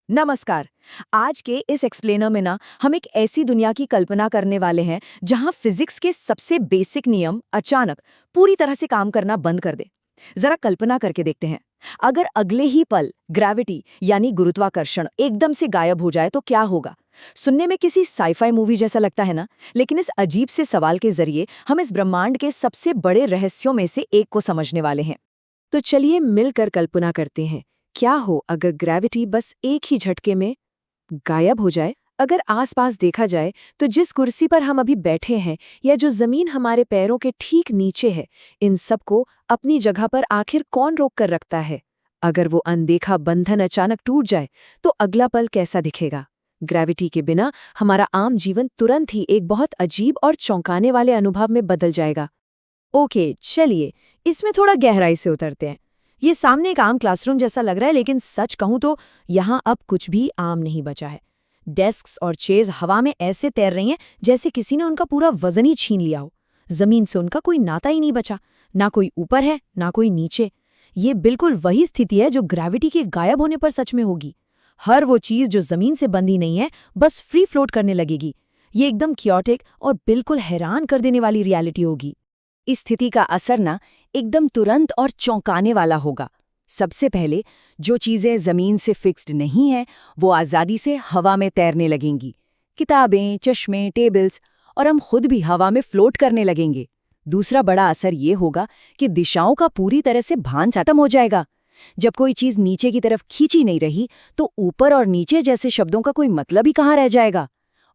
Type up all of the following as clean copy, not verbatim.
नमस्कार। आज के इस एक्सप्लेनर में ना हम एक ऐसी दुनिया की कल्पना करने वाले हैं जहां फिजिक्स के सबसे बेसिक नियम अचानक पूरी तरह से काम करना बंद कर दे। जरा कल्पना करके देखते हैं, अगर अगले ही पल ग्रेविटी यानी गुरुत्वाकर्षण एकदम से गायब हो जाए तो क्या होगा। सुनने में किसी साईफाई मूवी जैसा लगता है ना, लेकिन इस अजीब से सवाल के जरिए हम इस ब्रह्मांड के सबसे बड़े रहस्यों में से एक को समझने वाले हैं। तो चलिए मिलकर कल्पना करते हैं, क्या हो अगर ग्रेविटी बस एक ही झटके में गायब हो जाए। अगर आसपास देखा जाए तो जिस कुर्सी पर हम अभी बैठे हैं या जो जमीन हमारे पैरों के ठीक नीचे है, इन सबको अपनी जगह पर आखिर कौन रोक कर रखता है। अगर वो अनदेखा बंधन अचानक टूट जाए तो अगला पल कैसा दिखेगा। ग्रेविटी के बिना हमारा आम जीवन तुरंत ही एक बहुत अजीब और चौंकाने वाले अनुभव में बदल जाएगा। ओके, चलिए इसमें थोड़ा गहराई से उतरते हैं। ये सामने एक आम क्लासरूम जैसा लग रहा है, लेकिन सच कहूं तो यहाँ अब कुछ भी आम नहीं बचा है। डेस्क्स और चेयर्स हवा में ऐसे तैर रही हैं जैसे किसी ने उनका पूरा वजन ही छीन लिया हो। जमीन से उनका कोई नाता ही नहीं बचा, ना कोई ऊपर है ना कोई नीचे। ये बिल्कुल वही स्थिति है जो ग्रेविटी के गायब होने पर सच में होगी। हर वो चीज जो जमीन से बंधी नहीं है बस फ्री फ्लोट करने लगेगी। ये एकदम क्योटिक और बिल्कुल हैरान कर देने वाली रियलिटी होगी। इस स्थिति का असर ना एकदम तुरंत और चौंकाने वाला होगा। सबसे पहले जो चीजें जमीन से फिक्स्ड नहीं हैं, वो आजादी से हवा में तैरने लगेंगी। किताबें, चश्मे, टेबल्स और हम खुद भी हवा में फ्लोट करने लगेंगे। दूसरा बड़ा असर ये होगा कि दिशाओं का पूरी तरह से भान खत्म हो जाएगा। जब कोई चीज नीचे की तरफ खींची नहीं रही तो ऊपर और नीचे जैसे शब्दों का कोई मतलब ही कहाँ रह जाएगा।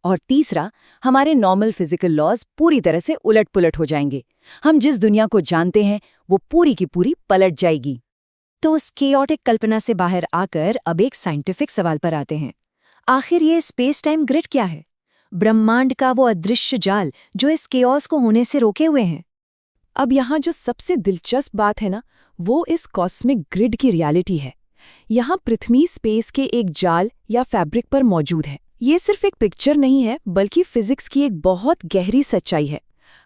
और तीसरा, हमारे नॉर्मल फिजिकल लॉज पूरी तरह से उलट-पुलट हो जाएंगे। हम जिस दुनिया को जानते हैं वो पूरी की पूरी पलट जाएगी। तो उस केओटिक कल्पना से बाहर आकर अब एक साइंटिफिक सवाल पर आते हैं। आखिर ये स्पेस टाइम ग्रिड क्या है? ब्रह्मांड का वो अदृश्य जाल जो इस केओस को होने से रोके हुए हैं। अब यहाँ जो सबसे दिलचस्प बात है ना, वो इस कॉस्मिक ग्रिड की रियलिटी है। यहाँ पृथ्वी स्पेस के एक जाल या फैब्रिक पर मौजूद है। ये सिर्फ एक पिक्चर नहीं है, बल्कि फिजिक्स की एक बहुत गहरी सच्चाई है।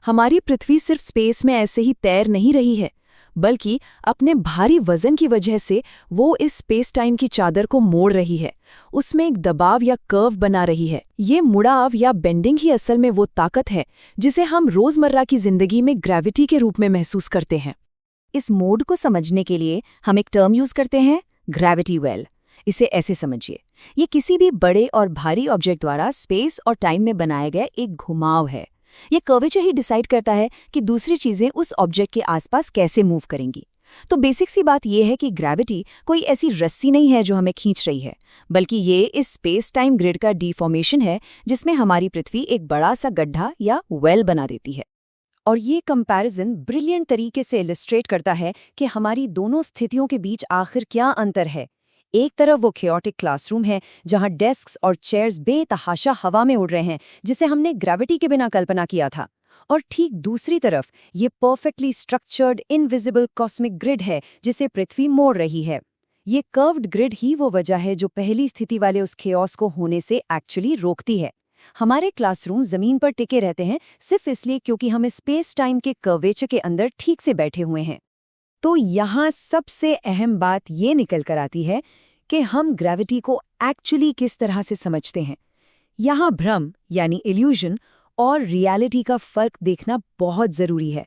हमारी पृथ्वी सिर्फ स्पेस में ऐसे ही तैर नहीं रही है, बल्कि अपने भारी वजन की वजह से वो इस स्पेस टाइम की चादर को मोड़ रही है। उसमें एक दबाव या कर्व बना रही है। ये मुड़ाव या बेंडिंग ही असल में वो ताकत है जिसे हम रोजमर्रा की जिंदगी में ग्रेविटी के रूप में महसूस करते हैं। इस मोड को समझने के लिए हम एक टर्म यूज करते हैं, ग्रेविटी वेल। इसे ऐसे समझिए, ये किसी भी बड़े और भारी ऑब्जेक्ट द्वारा स्पेस और टाइम में बनाया गया एक घुमाव है। ये कर्वेचर ही डिसाइड करता है कि दूसरी चीजें उस ऑब्जेक्ट के आसपास कैसे मूव करेंगी। तो बेसिक सी बात यह है कि ग्रेविटी कोई ऐसी रस्सी नहीं है जो हमें खींच रही है, बल्कि ये इस स्पेस टाइम ग्रिड का डिफॉर्मेशन है जिसमें हमारी पृथ्वी एक बड़ा सा गड्ढा या वेल बना देती है। और ये कंपैरिजन ब्रिलियंट तरीके से इलस्ट्रेट करता है कि हमारी दोनों स्थितियों के बीच आखिर क्या अंतर है। एक तरफ वो क्योटिक क्लासरूम है जहां डेस्क्स और चेयर्स बेतहाशा हवा में उड़ रहे हैं, जिसे हमने ग्रेविटी के बिना कल्पना किया था। और ठीक दूसरी तरफ ये perfectly structured invisible cosmic grid है जिसे पृथ्वी मोड़ रही है। ये कर्व्ड ग्रिड ही वो वजह है जो पहली स्थिति वाले उस खेओस को होने से एक्चुअली रोकती है। हमारे क्लासरूम जमीन पर टिके रहते हैं सिर्फ इसलिए क्योंकि हम स्पेस टाइम के कर्वेचर के अंदर ठीक से बैठे हुए हैं। तो यहाँ सबसे अहम बात ये निकल कर आती है कि हम ग्रेविटी को एक्चुअली किस तरह से समझते हैं। यहाँ भ्रम यानी इल्यूजन और रियलिटी का फर्क देखना बहुत जरूरी है।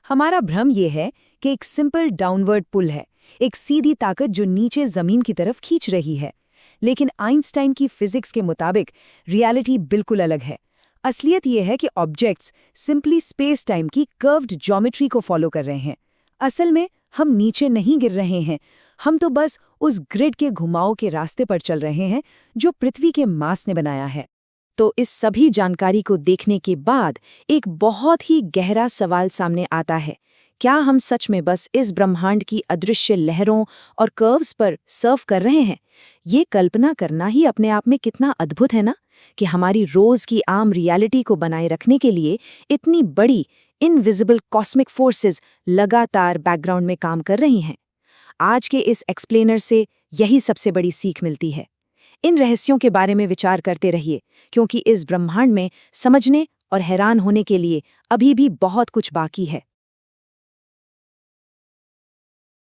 हमारा भ्रम ये है कि एक सिंपल डाउनवर्ड पुल है, एक सीधी ताकत जो नीचे जमीन की तरफ खींच रही है। लेकिन आइंस्टाइन की फिजिक्स के मुताबिक रियलिटी बिल्कुल अलग है। असलियत यह है कि ऑब्जेक्ट्स सिंपली स्पेस टाइम की कर्व्ड ज्योमेट्री को फॉलो कर रहे हैं। असल में हम नीचे नहीं गिर रहे हैं, हम तो बस उस ग्रिड के घुमाव के रास्ते पर चल रहे हैं जो पृथ्वी के मास ने बनाया है। तो इस सभी जानकारी को देखने के बाद एक बहुत ही गहरा सवाल सामने आता है, क्या हम सच में बस इस ब्रह्मांड की अदृश्य लहरों और कर्व्स पर सर्फ कर रहे हैं? ये कल्पना करना ही अपने आप में कितना अद्भुत है ना, कि हमारी रोज की आम रियलिटी को बनाए रखने के लिए इतनी बड़ी इनविजिबल कॉस्मिक फोर्सेस लगातार बैकग्राउंड में काम कर रही हैं। आज के इस एक्सप्लेनर से यही सबसे बड़ी सीख मिलती है। इन रहस्यों के बारे में विचार करते रहिए, क्योंकि इस ब्रह्मांड में समझने और हैरान होने के लिए अभी भी बहुत कुछ बाकी है।